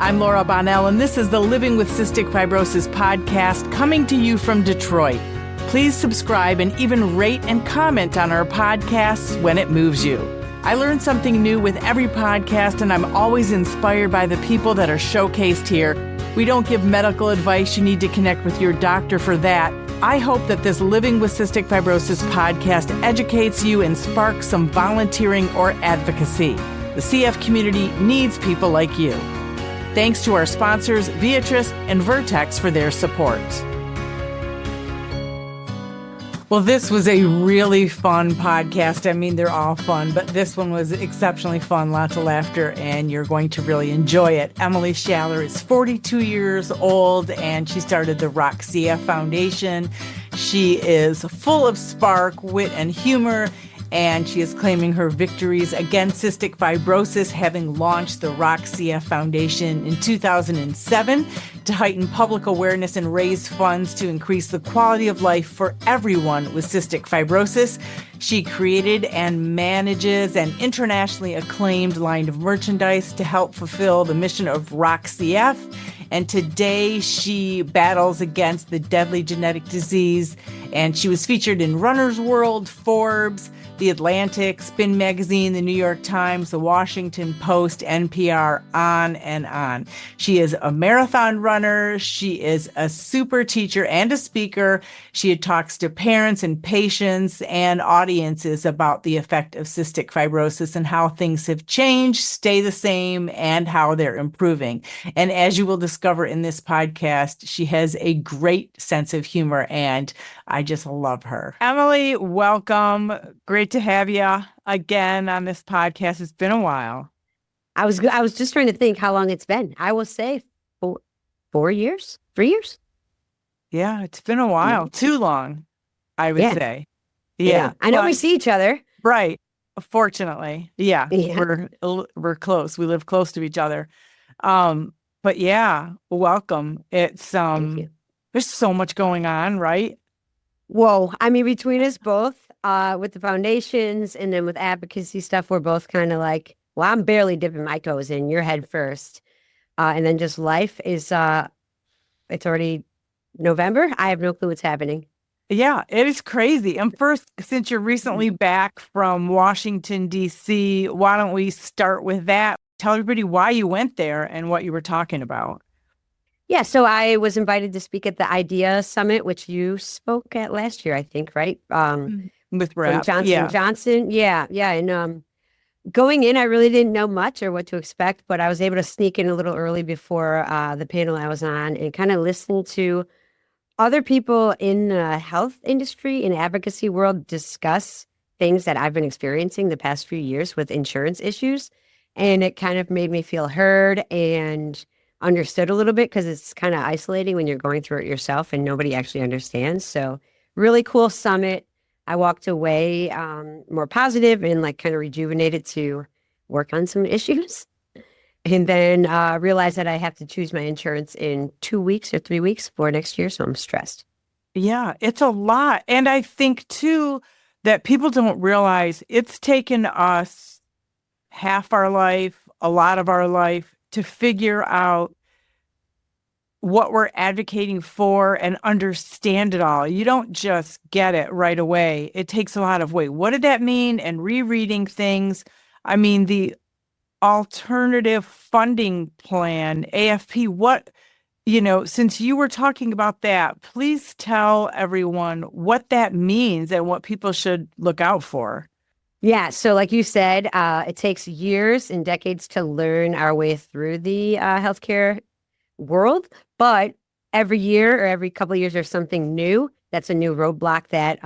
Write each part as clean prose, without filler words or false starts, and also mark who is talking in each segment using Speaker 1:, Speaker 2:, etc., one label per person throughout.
Speaker 1: I'm Laura Bonnell, and this is the Living with Cystic Fibrosis podcast coming to you from Detroit. Please subscribe and even rate and comment on our podcasts when it moves you. I learn something new with every podcast, and I'm always inspired by the people that are showcased here. We don't give medical advice. You need to connect with your doctor for that. I hope that this Living with Cystic Fibrosis podcast educates you and sparks some volunteering or advocacy. The CF community needs people like you. Thanks to our sponsors, Viatris and Vertex, for their support. Well, this was a really fun podcast. I mean, they're all fun, but this one was exceptionally fun, lots of laughter, and you're going to really enjoy it. Emily Schaller is 42 years old, and she started the Rock CF Foundation. She is full of spark, wit, and humor, and she is claiming her victories against cystic fibrosis, having launched the Rock CF Foundation in 2007 to heighten public awareness and raise funds to increase the quality of life for everyone with cystic fibrosis. She created and manages an internationally acclaimed line of merchandise to help fulfill the mission of Rock CF. And today she battles against the deadly genetic disease. And she was featured in Runner's World, Forbes, The Atlantic, Spin Magazine, The New York Times, The Washington Post, NPR, on and on. She is a marathon runner. She is a super teacher and a speaker. She talks to parents and patients and audiences about the effect of cystic fibrosis and how things have changed, stay the same, and how they're improving. And as you will discover in this podcast, she has a great sense of humor, and I just love her. Emily, welcome. Great to have you again on this podcast. It's been a while.
Speaker 2: I was just trying to think how long it's been. I will say 4 years, 3 years.
Speaker 1: Yeah, it's been a while.
Speaker 2: Yeah.
Speaker 1: Too long, I would say.
Speaker 2: Yeah. I know we see each other.
Speaker 1: Right. Fortunately. Yeah. We're close. We live close to each other. But yeah, welcome. It's
Speaker 2: Thank you.
Speaker 1: There's so much going on, right?
Speaker 2: Whoa. I mean, between us both, with the foundations and then with advocacy stuff, we're both kind of like, well, I'm barely dipping my toes in, your head first. And then just life is, it's already November. I have no clue what's happening.
Speaker 1: Yeah, it is crazy. And first, since you're recently back from Washington, D.C., why don't we start with that? Tell everybody why you went there and what you were talking about.
Speaker 2: Yeah, so I was invited to speak at the IDEA Summit, which you spoke at last year, I think, right?
Speaker 1: With Rep.
Speaker 2: Johnson. Yeah. And going in, I really didn't know much or what to expect, but I was able to sneak in a little early before the panel I was on and kind of listen to other people in the health industry and advocacy world discuss things that I've been experiencing the past few years with insurance issues. And it kind of made me feel heard and understood a little bit, because it's kind of isolating when you're going through it yourself and nobody actually understands. So really cool summit. I walked away more positive and like kind of rejuvenated to work on some issues. And then realized that I have to choose my insurance in 2 weeks or 3 weeks for next year. So I'm stressed.
Speaker 1: Yeah, it's a lot. And I think too that people don't realize it's taken us half our life, a lot of our life, to figure out what we're advocating for and understand it all. You don't just get it right away. It takes a lot of, wait, what did that mean? And rereading things. I mean, the alternative funding plan, AFP, since you were talking about that, please tell everyone what that means and what people should look out for.
Speaker 2: Yeah. So like you said, it takes years and decades to learn our way through the healthcare world. But every year or every couple of years, there's something new. That's a new roadblock that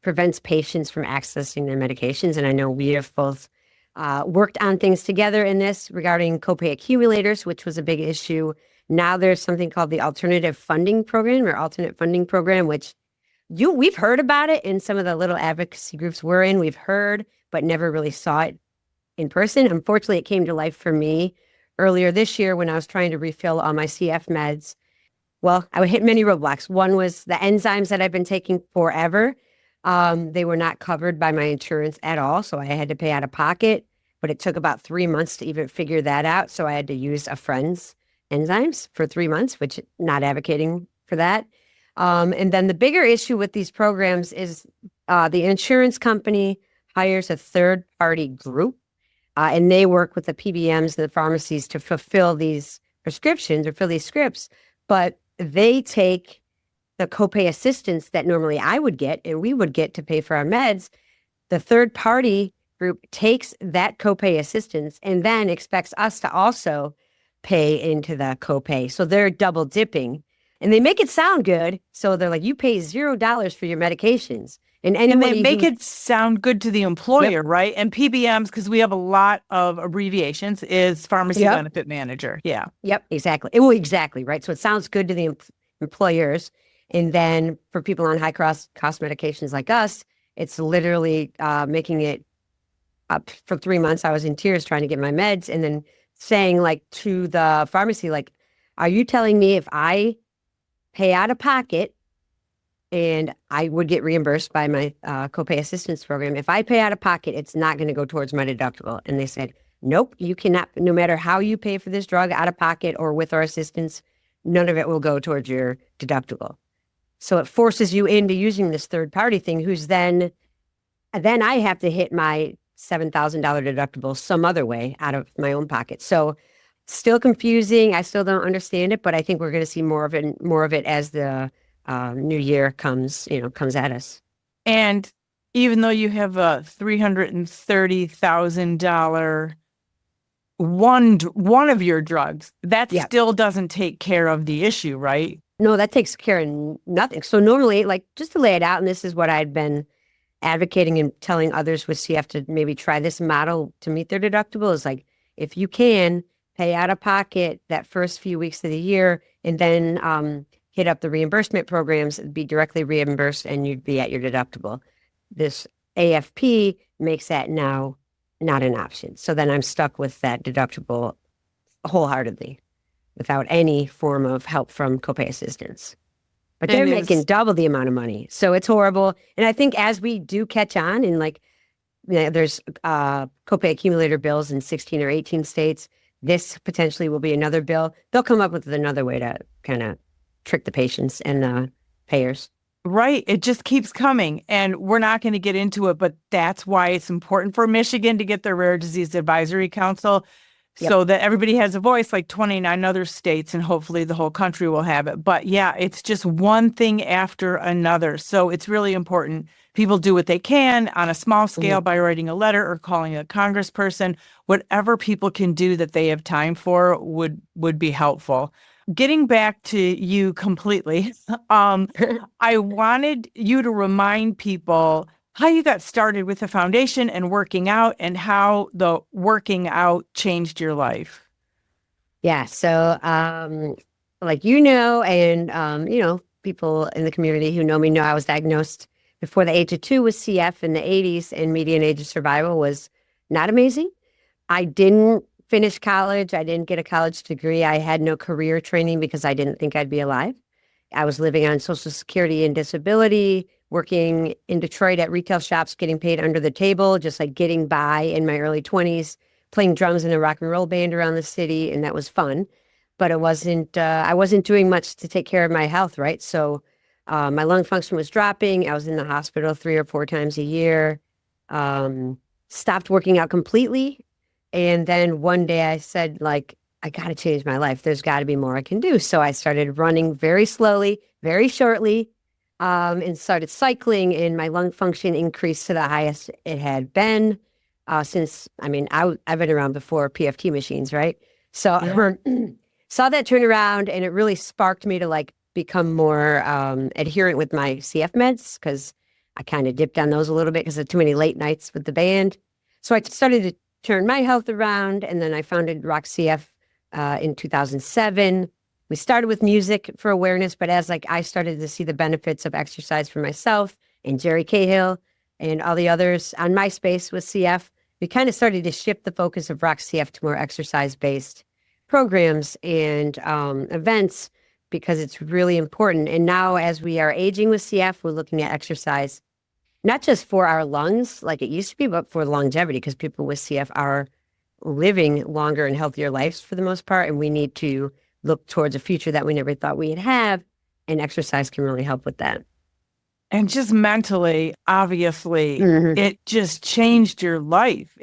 Speaker 2: prevents patients from accessing their medications. And I know we have both worked on things together in this regarding copay accumulators, which was a big issue. Now there's something called the alternative funding program or alternate funding program, which we've heard about it in some of the little advocacy groups we're in. We've heard, but never really saw it in person. Unfortunately, it came to life for me earlier this year when I was trying to refill all my CF meds. Well, I would hit many roadblocks. One was the enzymes that I've been taking forever. They were not covered by my insurance at all, so I had to pay out of pocket. but it took about 3 months to even figure that out. So I had to use a friend's enzymes for 3 months, which not advocating for that. And then the bigger issue with these programs is the insurance company hires a third party group, and they work with the PBMs and the pharmacies to fulfill these prescriptions or fill these scripts, but they take the copay assistance that normally I would get and we would get to pay for our meds. The third party group takes that copay assistance and then expects us to also pay into the copay. So they're double dipping and they make it sound good. So they're like, you pay $0 for your medications. And
Speaker 1: they make it sound good to the employer, right? And PBMs, because we have a lot of abbreviations, is pharmacy benefit manager. Yeah.
Speaker 2: Yep, exactly. Well, exactly, right? So it sounds good to the employers. And then for people on high cost medications like us, it's literally making it up for 3 months. I was in tears trying to get my meds and then saying like to the pharmacy, like, are you telling me if I pay out of pocket and I would get reimbursed by my copay assistance program, if I pay out of pocket, it's not going to go towards my deductible? And they said, nope, you cannot, no matter how you pay for this drug out of pocket or with our assistance, none of it will go towards your deductible. So it forces you into using this third party thing, who's then I have to hit my $7,000 deductible some other way out of my own pocket. So still confusing. I still don't understand it, but I think we're going to see more of it as the new year comes at us.
Speaker 1: And even though you have a $330,000 one of your drugs, that still doesn't take care of the issue, right?
Speaker 2: No, that takes care of nothing. So normally, like, just to lay it out, and this is what I'd been advocating and telling others with CF to maybe try this model to meet their deductible, is like, if you can, pay out of pocket that first few weeks of the year and then hit up the reimbursement programs, be directly reimbursed, and you'd be at your deductible. This AFP makes that now not an option. So then I'm stuck with that deductible wholeheartedly without any form of help from copay assistance. But they're making double the amount of money. So it's horrible. And I think as we do catch on and there's copay accumulator bills in 16 or 18 states, this potentially will be another bill. They'll come up with another way to kind of trick the patients and payers.
Speaker 1: Right. It just keeps coming. And we're not going to get into it, but that's why it's important for Michigan to get the Rare Disease Advisory Council so that everybody has a voice, like 29 other states, and hopefully the whole country will have it. But yeah, it's just one thing after another. So it's really important. People do what they can on a small scale by writing a letter or calling a congressperson. Whatever people can do that they have time for would be helpful. Getting back to you completely, I wanted you to remind people how you got started with the foundation and working out and how the working out changed your life.
Speaker 2: Yeah. So, and, people in the community who know me know I was diagnosed before the age of 2 with CF in the 80s, and median age of survival was not amazing. I didn't finish college. I didn't get a college degree. I had no career training because I didn't think I'd be alive. I was living on Social Security and disability, working in Detroit at retail shops, getting paid under the table, just like getting by in my early 20s, playing drums in a rock and roll band around the city. And that was fun. But it wasn't, I wasn't doing much to take care of my health, right? So my lung function was dropping. I was in the hospital 3 or 4 times a year, stopped working out completely. And then one day I said, I got to change my life. There's got to be more I can do. So I started running very slowly, very shortly, and started cycling, and my lung function increased to the highest it had been since, I've been around before PFT machines, right? So I saw that turn around, and it really sparked me to become more adherent with my CF meds, because I kind of dipped on those a little bit because of too many late nights with the band. So I started to turn my health around, and then I founded Rock CF in 2007. We started with music for awareness, but as I started to see the benefits of exercise for myself and Jerry Cahill and all the others on MySpace with CF, we kind of started to shift the focus of Rock CF to more exercise-based programs and events, because it's really important. And now as we are aging with CF, we're looking at exercise not just for our lungs like it used to be, but for longevity, because people with CF are living longer and healthier lives for the most part. And we need to look towards a future that we never thought we'd have. And exercise can really help with that.
Speaker 1: And just mentally, obviously, it just changed your life.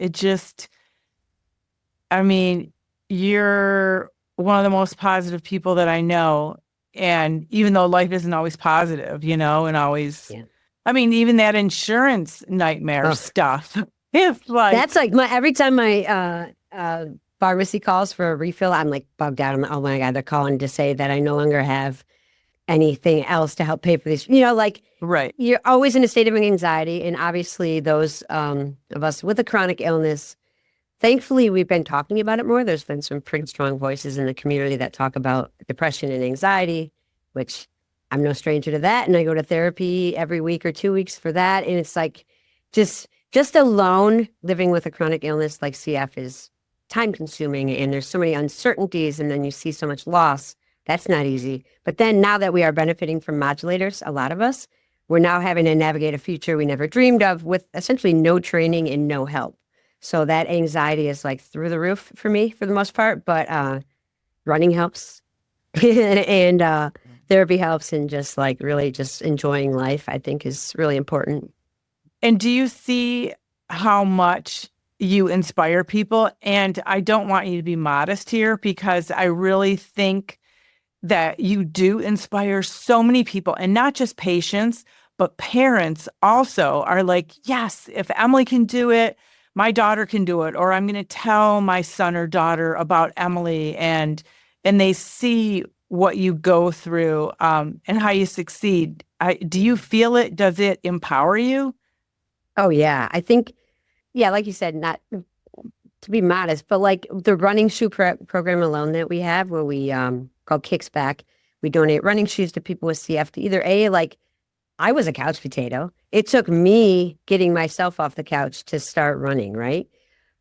Speaker 1: I mean, you're one of the most positive people that I know. And even though life isn't always positive, and always, I mean, even that insurance nightmare stuff, it's like.
Speaker 2: That's like every time my pharmacy calls for a refill, I'm like bugged out. Oh my God, they're calling to say that I no longer have anything else to help pay for these.
Speaker 1: Right.
Speaker 2: You're always in a state of anxiety. And obviously those of us with a chronic illness, thankfully, we've been talking about it more. There's been some pretty strong voices in the community that talk about depression and anxiety, which I'm no stranger to that. And I go to therapy every week or 2 weeks for that. And it's like just alone living with a chronic illness like CF is time consuming. And there's so many uncertainties. And then you see so much loss. That's not easy. But then now that we are benefiting from modulators, a lot of us, we're now having to navigate a future we never dreamed of with essentially no training and no help. So that anxiety is like through the roof for me for the most part, but running helps and therapy helps, and just like really just enjoying life, I think, is really important.
Speaker 1: And do you see how much you inspire people? And I don't want you to be modest here, because I really think that you do inspire so many people, and not just patients, but parents also are like, yes, if Emily can do it, my daughter can do it, or I'm going to tell my son or daughter about Emily, and they see what you go through and how you succeed. Do you feel it? Does it empower you?
Speaker 2: Oh, yeah. I think, yeah, like you said, not to be modest, but like the running shoe program alone that we have, where we called Kicks Back, we donate running shoes to people with CF to either like, I was a couch potato. It took me getting myself off the couch to start running, right?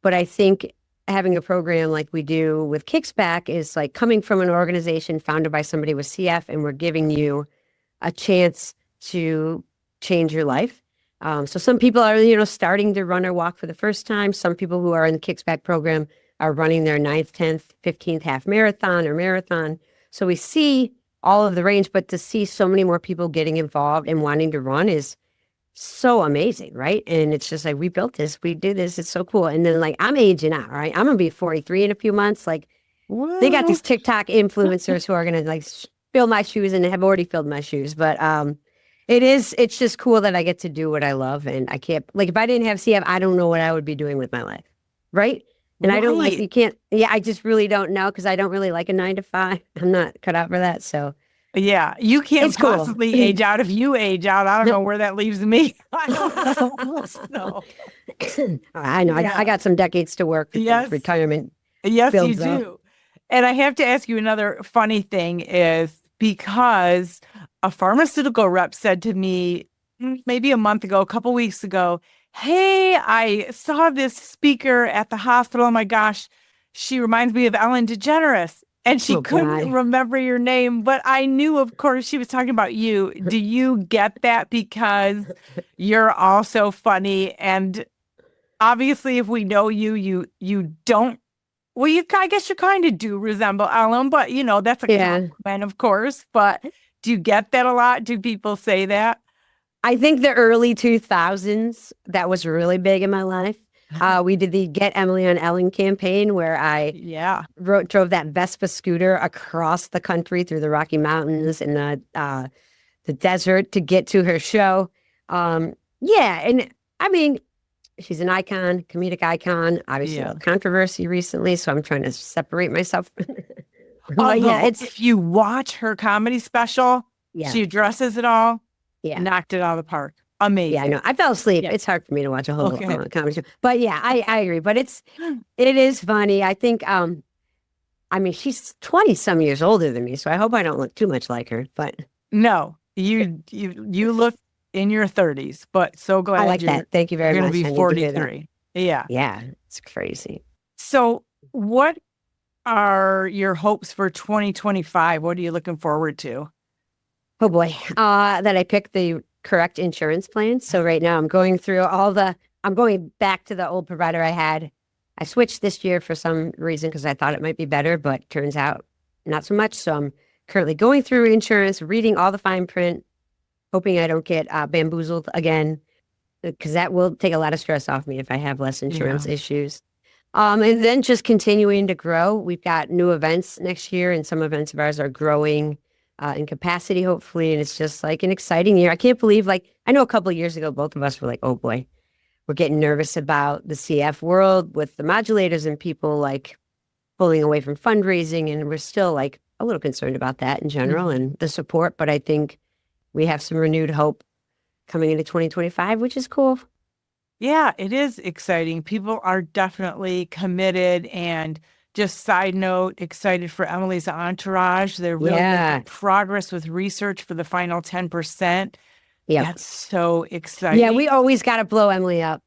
Speaker 2: But I think having a program like we do with Kicks Back is like coming from an organization founded by somebody with CF, and we're giving you a chance to change your life. So some people are, starting to run or walk for the first time. Some people who are in the Kicks Back program are running their 9th, 10th, 15th half marathon or marathon. So we see all of the range, but to see so many more people getting involved and wanting to run is so amazing, right? And it's just like, we built this, we do this, it's so cool. And then like, I'm aging out, right? I'm gonna be 43 in a few months. Like, they got these TikTok influencers who are gonna like fill my shoes, and have already filled my shoes. But it's just cool that I get to do what I love. And I can't, like, if I didn't have CF, I don't know what I would be doing with my life, right? And I don't like, I just really don't know, because I don't really like a 9 to 5. I'm not cut out for that. So
Speaker 1: yeah, you can't
Speaker 2: it's cool.
Speaker 1: possibly age out. If you age out, I don't know where that leaves me. I don't know.
Speaker 2: I know. I got some decades to work.
Speaker 1: Yes.
Speaker 2: Retirement.
Speaker 1: Yes, you do. And I have to ask you, another funny thing is, because a pharmaceutical rep said to me maybe a month ago, a couple weeks ago, hey, I saw this speaker at the hospital. Oh my gosh, she reminds me of Ellen DeGeneres. And she couldn't remember your name, but I knew, of course, she was talking about you. Do you get that because you're also funny? And obviously, if we know you, you don't. Well, I guess you kind of do resemble Ellen, but that's a compliment, of course. But do you get that a lot? Do people say that?
Speaker 2: I think the early 2000s, that was really big in my life. We did the Get Emily on Ellen campaign, where I drove that Vespa scooter across the country through the Rocky Mountains and the desert to get to her show. And I mean, she's an icon, comedic icon. Obviously, a controversy recently, so I'm trying to separate myself.
Speaker 1: If you watch her comedy special, she addresses it all. Yeah, knocked it out of the park. Amazing.
Speaker 2: Yeah, I know. I fell asleep. Yeah. It's hard for me to watch a whole comedy show. But yeah, I agree. But it is funny. I think, she's 20 some years older than me, so I hope I don't look too much like her. But
Speaker 1: no, you look in your 30s. But so glad
Speaker 2: I like that. Thank you very much.
Speaker 1: You're going to be 43. Yeah.
Speaker 2: Yeah, it's crazy.
Speaker 1: So, what are your hopes for 2025? What are you looking forward to?
Speaker 2: Oh boy, that I picked the correct insurance plans. So right now I'm going through I'm going back to the old provider I had. I switched this year for some reason because I thought it might be better, but turns out not so much. So I'm currently going through insurance, reading all the fine print, hoping I don't get bamboozled again, because that will take a lot of stress off me if I have less insurance issues. And then just continuing to grow. We've got new events next year, and some events of ours are growing in capacity, hopefully. And it's just like an exciting year. I can't believe, like, I know a couple of years ago, both of us were like, oh boy, we're getting nervous about the CF world with the modulators and people like pulling away from fundraising. And we're still like a little concerned about that in general and the support. But I think we have some renewed hope coming into 2025, which is cool.
Speaker 1: Yeah, it is exciting. People are definitely committed, and just side note, excited for Emily's entourage. They're really making progress with research for the final 10%.
Speaker 2: Yeah.
Speaker 1: That's so exciting.
Speaker 2: Yeah, we always got to blow Emily up.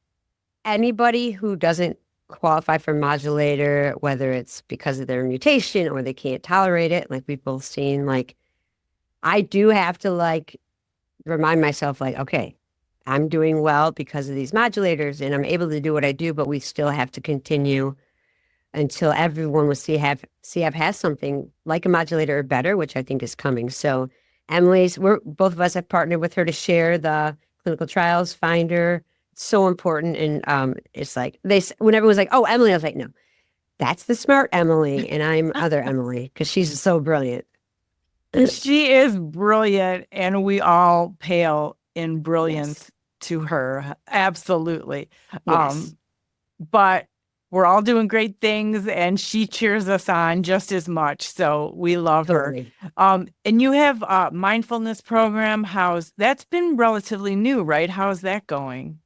Speaker 2: Anybody who doesn't qualify for modulator, whether it's because of their mutation or they can't tolerate it, like we've both seen, like I do have to like remind myself, like, okay, I'm doing well because of these modulators and I'm able to do what I do, but we still have to continue until everyone with CF has something like a modulator or better, which I think is coming. So both of us have partnered with her to share the clinical trials finder. It's so important. And it's like, when everyone's like, oh, Emily, I was like, no, that's the smart Emily. And I'm other Emily because she's so brilliant.
Speaker 1: She is brilliant, and we all pale in brilliance to her. Absolutely.
Speaker 2: Yes.
Speaker 1: But we're all doing great things, and she cheers us on just as much. So we love her. And you have a mindfulness program. That's been relatively new, right? How's that going?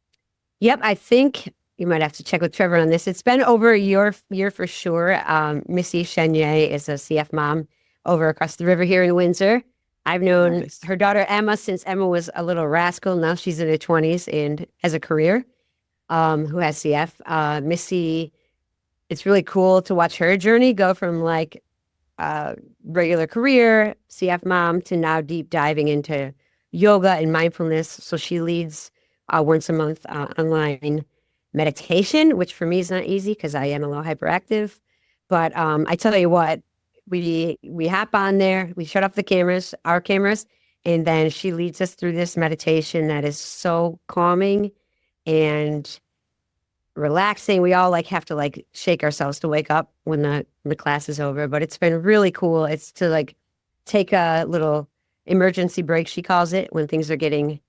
Speaker 2: Yep. I think you might have to check with Trevor on this. It's been over a year for sure. Missy Chenier is a CF mom over across the river here in Windsor. I've known her daughter Emma since Emma was a little rascal. Now she's in her 20s and has a career, who has CF. Missy, it's really cool to watch her journey go from like regular career, CF mom, to now deep diving into yoga and mindfulness. So she leads once a month online meditation, which for me is not easy because I am a little hyperactive. But I tell you what, we hop on there, we shut off our cameras, and then she leads us through this meditation that is so calming and relaxing. We all like have to like shake ourselves to wake up when the class is over, but it's been really cool. It's to like take a little emergency break, she calls it, when things are getting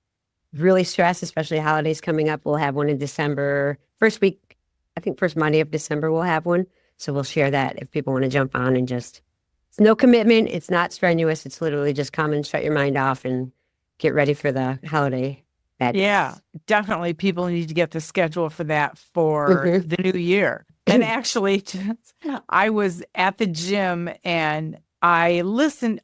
Speaker 2: really stressed, especially holidays coming up. We'll have one in December. First week, I think first Monday of December, we'll have one. So we'll share that if people want to jump on and it's no commitment. It's not strenuous. It's literally just come and shut your mind off and get ready for the holiday.
Speaker 1: Yeah, definitely. People need to get the schedule for that for the new year. And actually, I was at the gym and I listened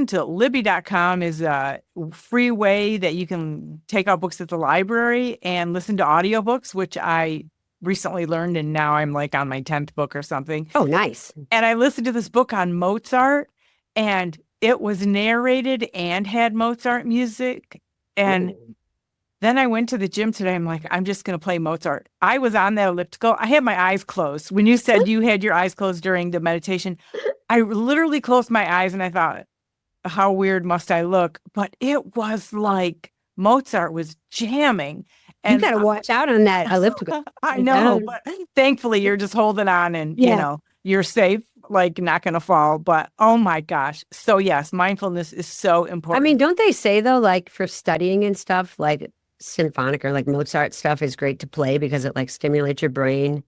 Speaker 1: to Libby.com is a free way that you can take out books at the library and listen to audiobooks, which I recently learned, and now I'm like on my 10th book or something.
Speaker 2: Oh, nice.
Speaker 1: And I listened to this book on Mozart, and it was narrated and had Mozart music. And then I went to the gym today. I'm like, I'm just going to play Mozart. I was on that elliptical. I had my eyes closed. When you said you had your eyes closed during the meditation, I literally closed my eyes and I thought, how weird must I look? But it was like Mozart was jamming. And
Speaker 2: you got to watch out on that elliptical.
Speaker 1: I know, but thankfully you're just holding on and, you know, you're safe, like not going to fall. But oh my gosh. So yes, mindfulness is so important.
Speaker 2: I mean, don't they say though, like for studying and stuff, like symphonic or like Mozart stuff is great to play because it like stimulates your brain.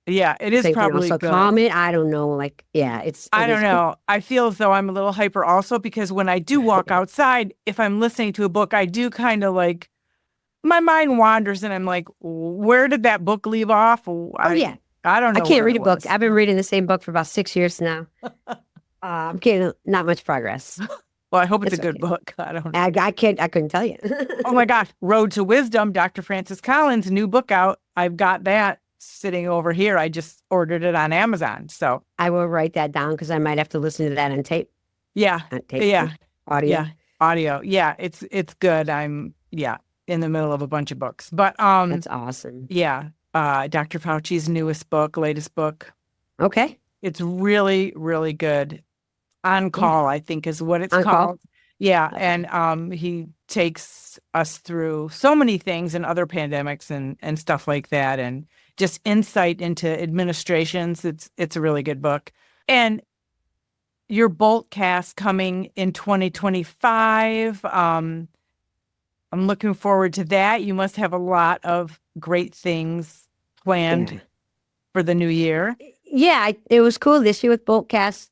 Speaker 1: Yeah, it is probably
Speaker 2: also calm it. I don't know. Like, yeah,
Speaker 1: I don't know. I feel as though I'm a little hyper also because when I do walk outside, if I'm listening to a book, I do kind of like, my mind wanders and I'm like, where did that book leave off? I don't know.
Speaker 2: I can't read a book. I've been reading the same book for about 6 years now. I'm getting not much progress.
Speaker 1: Well, I hope it's a good book. I don't know.
Speaker 2: I couldn't tell you.
Speaker 1: Oh my gosh. Road to Wisdom, Dr. Francis Collins' new book out. I've got that sitting over here. I just ordered it on Amazon. So
Speaker 2: I will write that down because I might have to listen to that on tape.
Speaker 1: Yeah.
Speaker 2: Not tape,
Speaker 1: yeah.
Speaker 2: Audio.
Speaker 1: Yeah. Audio. Yeah. It's good. yeah, in the middle of a bunch of books. But
Speaker 2: That's awesome.
Speaker 1: yeah, Dr. Fauci's newest book, latest book.
Speaker 2: Okay.
Speaker 1: It's really, really good. On
Speaker 2: Yeah.
Speaker 1: Call, I think is what it's
Speaker 2: On call.
Speaker 1: called. Yeah,
Speaker 2: Okay.
Speaker 1: and he takes us through so many things and other pandemics and stuff like that, and just insight into administrations. It's a really good book. And your Bolt cast coming in 2025. I'm looking forward to that. You must have a lot of great things planned
Speaker 2: Yeah.
Speaker 1: for the new year.
Speaker 2: Yeah, it was cool this year with Boltcast.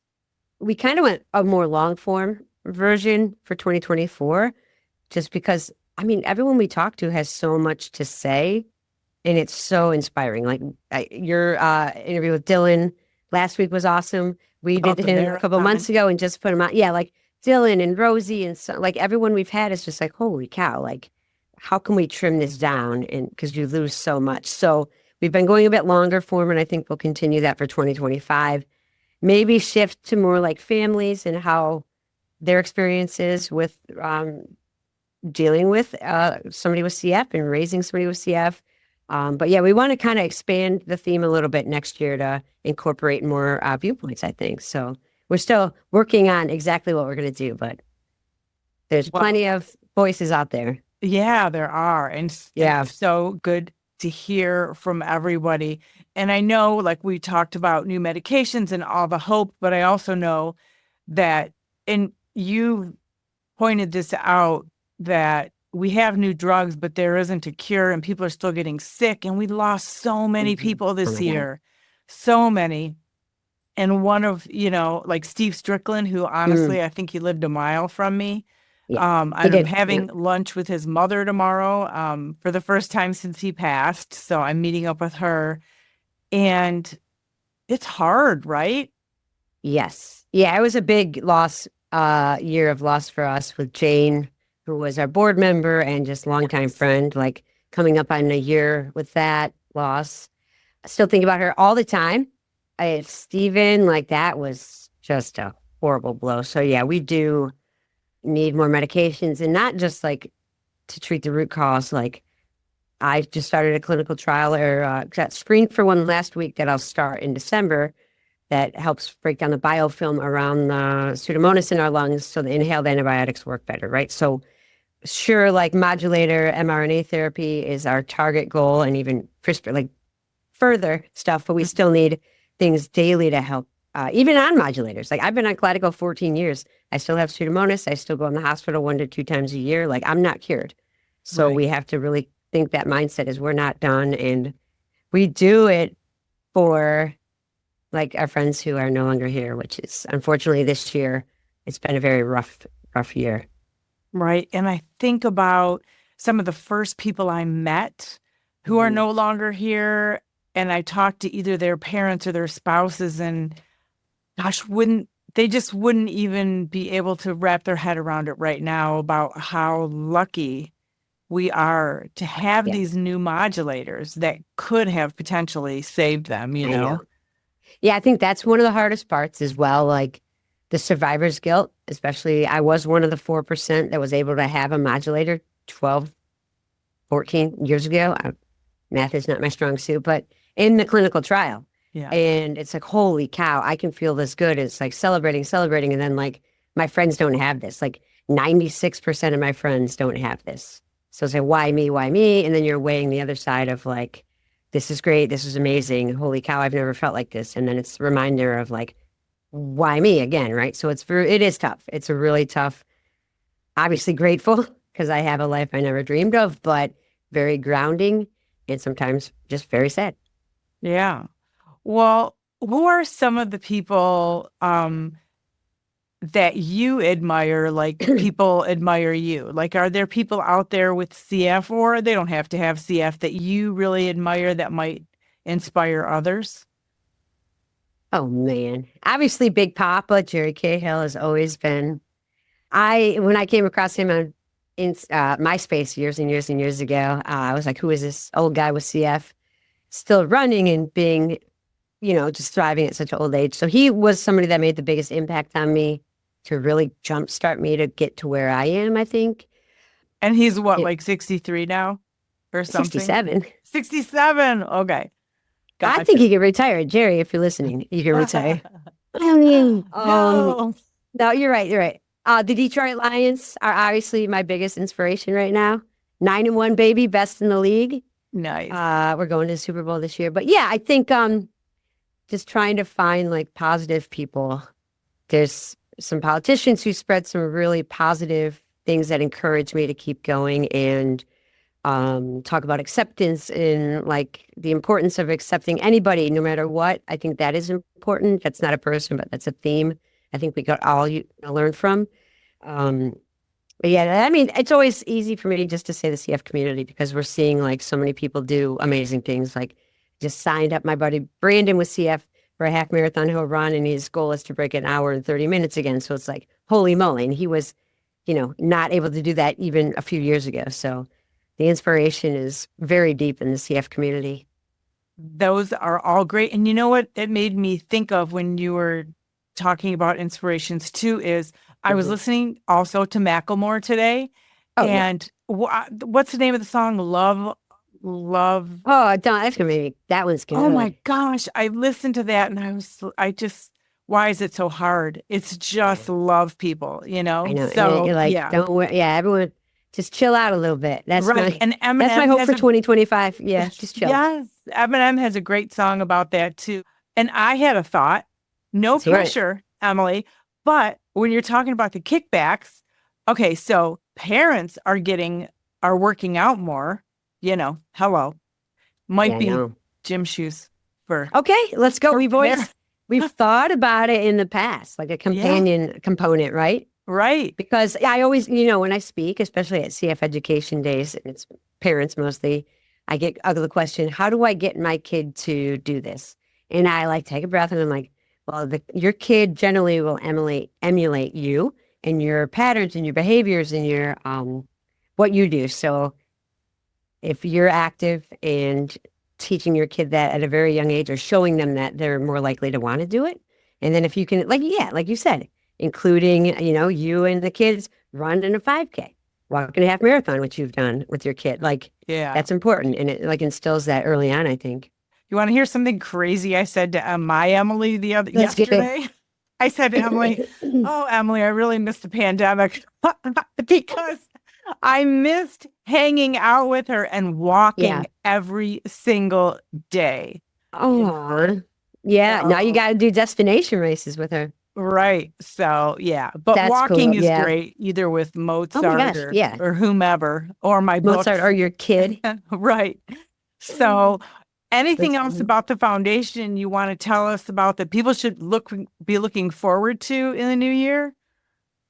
Speaker 2: We kind of went a more long form version for 2024, just because, I mean, everyone we talk to has so much to say and it's so inspiring. Like your interview with Dylan last week was awesome. We did
Speaker 1: About the
Speaker 2: him a couple
Speaker 1: marathon.
Speaker 2: months ago and just put him out. Yeah, like Dylan and Rosie and so, like everyone we've had is just like, holy cow, like how can we trim this down? And because you lose so much. So we've been going a bit longer form, and I think we'll continue that for 2025. Maybe shift to more like families and how their experiences with dealing with somebody with CF and raising somebody with CF. But yeah, we want to kind of expand the theme a little bit next year to incorporate more viewpoints, I think. So we're still working on exactly what we're going to do, but there's
Speaker 1: Well,
Speaker 2: plenty of voices out there.
Speaker 1: yeah, there are. And
Speaker 2: Yeah.
Speaker 1: it's so good to hear from everybody. And I know, like, we talked about new medications and all the hope, but I also know that, and you pointed this out, that we have new drugs, but there isn't a cure and people are still getting sick. And we lost so many
Speaker 2: Mhm.
Speaker 1: people
Speaker 2: Oh
Speaker 1: this
Speaker 2: my God.
Speaker 1: year, so many. And one of, like Steve Strickland, who
Speaker 2: Mm,
Speaker 1: honestly, I think he lived a mile from me.
Speaker 2: yeah, he
Speaker 1: I'm
Speaker 2: did. Yeah.
Speaker 1: having lunch with his mother tomorrow, for the first time since he passed. So I'm meeting up with her. And it's hard, right?
Speaker 2: Yes. Yeah, it was a big loss, year of loss for us with Jane, who was our board member and just longtime
Speaker 1: Yes.
Speaker 2: friend, like coming up on a year with that loss. I still think about her all the time. Steven, like that was just a horrible blow. So yeah, we do need more medications and not just like to treat the root cause. Like I just started a clinical trial or got screened for one last week that I'll start in December that helps break down the biofilm around the Pseudomonas in our lungs so the inhaled antibiotics work better, right? So sure, like modulator mRNA therapy is our target goal and even CRISPR, like further stuff, but we still need things daily to help. Even on modulators, like I've been on Kalydeco 14 years. I still have Pseudomonas. I still go in the hospital 1 to 2 times a year. Like I'm not cured. So
Speaker 1: Right.
Speaker 2: we have to really think that mindset is we're not done. And we do it for like our friends who are no longer here, which is unfortunately this year, it's been a very rough year.
Speaker 1: Right. And I think about some of the first people I met who are
Speaker 2: Mhm.
Speaker 1: no longer here. And I talked to either their parents or their spouses, and gosh, they just wouldn't even be able to wrap their head around it right now about how lucky we are to have
Speaker 2: Yeah,
Speaker 1: these new modulators that could have potentially saved them, you
Speaker 2: I know.
Speaker 1: know?
Speaker 2: Yeah, I think that's one of the hardest parts as well. Like the survivor's guilt, especially I was one of the 4% that was able to have a modulator 12, 14 years ago. Math is not my strong suit, but in the clinical trial.
Speaker 1: Yeah.
Speaker 2: And it's like, holy cow, I can feel this good. It's like celebrating. And then like my friends don't have this. Like 96% of my friends don't have this. So it's like, why me? Why me? And then you're weighing the other side of like, this is great. This is amazing. Holy cow, I've never felt like this. And then it's a reminder of like, why me again? Right. So it is tough. It's a really tough, obviously grateful because I have a life I never dreamed of, but very grounding and sometimes just very sad.
Speaker 1: Yeah. Well, who are some of the people that you admire, like people admire you? Like, are there people out there with CF, or they don't have to have CF, that you really admire that might inspire others?
Speaker 2: Oh man. Obviously Big Papa, Jerry Cahill has always been when I came across him on in MySpace years and years and years ago, I was like, who is this old guy with CF still running and being, just thriving at such an old age. So he was somebody that made the biggest impact on me to really jumpstart me to get to where I am, I think.
Speaker 1: And he's what,
Speaker 2: Yeah.
Speaker 1: like 63 now or something?
Speaker 2: 67.
Speaker 1: 67. Okay.
Speaker 2: I
Speaker 1: Gotcha.
Speaker 2: think he could retire. Jerry, if you're listening, you can retire. um,
Speaker 1: No.
Speaker 2: no, you're right. You're right. The Detroit Lions are obviously my biggest inspiration right now. 9-1 baby, best in the league.
Speaker 1: Nice.
Speaker 2: We're going to the Super Bowl this year. But yeah, I think just trying to find like positive people. There's some politicians who spread some really positive things that encourage me to keep going and talk about acceptance and like the importance of accepting anybody, no matter what. I think that is important. That's not a person, but that's a theme. I think we got all learn from. Um, but yeah, I mean, it's always easy for me just to say the CF community because we're seeing like so many people do amazing things. Like just signed up my buddy Brandon with CF for a half marathon he'll run, and his goal is to break an hour and 30 minutes again. So it's like, holy moly. And he was, not able to do that even a few years ago. So the inspiration is very deep in the CF community.
Speaker 1: Those are all great. And you know what it made me think of when you were talking about inspirations too is I was listening also to Macklemore today.
Speaker 2: Oh,
Speaker 1: and what's the name of the song? Love.
Speaker 2: Oh, that's gonna be that one's good.
Speaker 1: Oh my gosh. I listened to that and why is it so hard? It's just love people,
Speaker 2: I know.
Speaker 1: So
Speaker 2: You're like,
Speaker 1: yeah.
Speaker 2: don't worry. Yeah, everyone just chill out a little bit. That's
Speaker 1: Right. And
Speaker 2: that's my hope for 2025. Yeah, just chill.
Speaker 1: Yes. Eminem has a great song about that too. And I had a thought, no
Speaker 2: That's right.
Speaker 1: pressure, Emily, but when you're talking about the kickbacks, okay, so parents are working out more, hello. Might
Speaker 2: Yeah, I
Speaker 1: be
Speaker 2: know.
Speaker 1: gym shoes for
Speaker 2: Okay, let's go.
Speaker 1: there.
Speaker 2: We've thought about it in the past, like a companion component, right?
Speaker 1: Right.
Speaker 2: Because I always, when I speak, especially at CF Education Days, and it's parents mostly, I get the question, how do I get my kid to do this? And I like take a breath and I'm like, well, your kid generally will emulate you and your patterns and your behaviors and your what you do. So if you're active and teaching your kid that at a very young age or showing them that, they're more likely to want to do it. And then if you can, like you said, including, you and the kids run in a 5K, walk in a half marathon, which you've done with your kid. Like,
Speaker 1: Yeah.
Speaker 2: that's important. And it like instills that early on, I think.
Speaker 1: You want to hear something crazy I said to my Emily
Speaker 2: Let's get it.
Speaker 1: yesterday? I said to Emily, oh, Emily, I really missed the pandemic because I missed hanging out with her and walking every single day.
Speaker 2: Oh, yeah. Now you got to do destination races with her.
Speaker 1: Right. So, yeah. But
Speaker 2: That's
Speaker 1: walking
Speaker 2: cool.
Speaker 1: is
Speaker 2: Yeah.
Speaker 1: great, either with Mozart
Speaker 2: gosh,
Speaker 1: or whomever, or my books.
Speaker 2: Mozart or your kid.
Speaker 1: Right. So, anything
Speaker 2: That's
Speaker 1: else
Speaker 2: funny.
Speaker 1: about the foundation you want to tell us about that people should be looking forward to in the new year?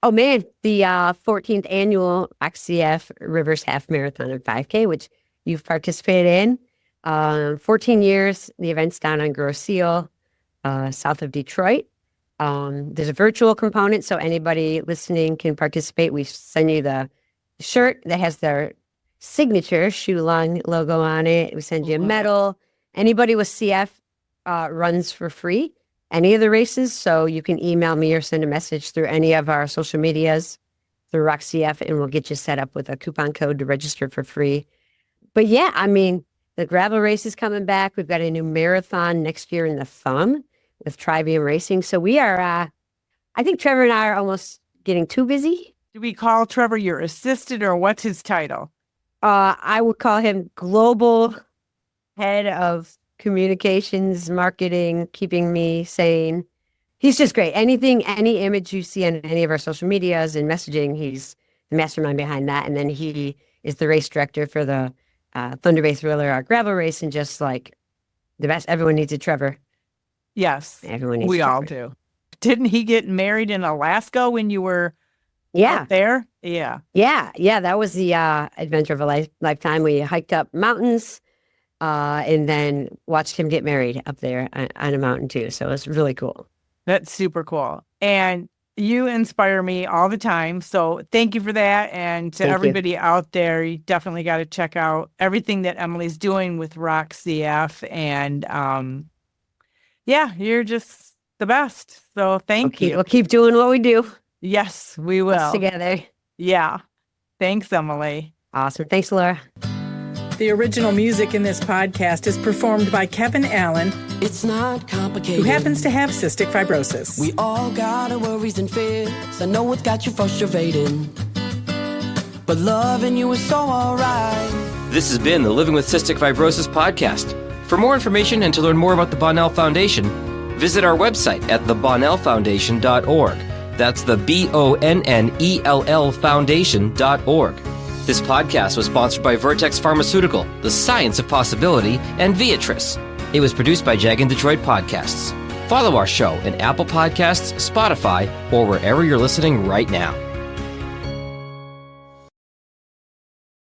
Speaker 2: Oh man, the 14th annual XCF Rivers Half Marathon and 5K, which you've participated in. 14 years. The event's down on Grosse Ile, south of Detroit. There's a virtual component, so anybody listening can participate. We send you the shirt that has their signature Shoe Long logo on it. We send you a medal. Anybody with CF runs for free any of the races, so you can email me or send a message through any of our social medias through Rock CF, and we'll get you set up with a coupon code to register for free. But yeah, I mean, the gravel race is coming back. We've got a new marathon next year in the Thumb with Trivium Racing. So we are, I think Trevor and I are almost getting too busy.
Speaker 1: Do we call Trevor your assistant, or what's his title?
Speaker 2: I would call him Global Head of Communications, Marketing, keeping me sane. He's just great. Any image you see on any of our social medias and messaging, he's the mastermind behind that. And then he is the race director for the Thunder Bay Thriller, our gravel race, and just like the best. Everyone needs a Trevor.
Speaker 1: Yes,
Speaker 2: Everyone needs
Speaker 1: we
Speaker 2: a
Speaker 1: all
Speaker 2: Trevor.
Speaker 1: do. Didn't he get married in Alaska when you were
Speaker 2: Yeah.
Speaker 1: up there? Yeah.
Speaker 2: Yeah. That was the adventure of a lifetime. We hiked up mountains and then watched him get married up there on a mountain too. So it was really cool.
Speaker 1: That's super cool. And you inspire me all the time. So thank you for that. And to
Speaker 2: Thank you.
Speaker 1: everybody out there, you definitely got to check out everything that Emily's doing with Rock CF. And yeah, you're just the best. So thank you.
Speaker 2: We'll keep doing what we do.
Speaker 1: Yes, we will.
Speaker 2: Us together.
Speaker 1: Yeah. Thanks, Emily.
Speaker 2: Awesome. Thanks, Laura.
Speaker 1: The original music in this podcast is performed by Kevin Allen,
Speaker 3: It's not complicated.
Speaker 1: who happens to have cystic fibrosis.
Speaker 3: We all got our worries and fears. I know it's got you frustrated, but loving you is so alright.
Speaker 4: This has been the Living with Cystic Fibrosis podcast. For more information and to learn more about the Bonnell Foundation, visit our website at thebonnellfoundation.org. That's the BONNELL Foundation.org. This podcast was sponsored by Vertex Pharmaceutical, The Science of Possibility, and Viatris. It was produced by Jag and Detroit Podcasts. Follow our show in Apple Podcasts, Spotify, or wherever you're listening right now.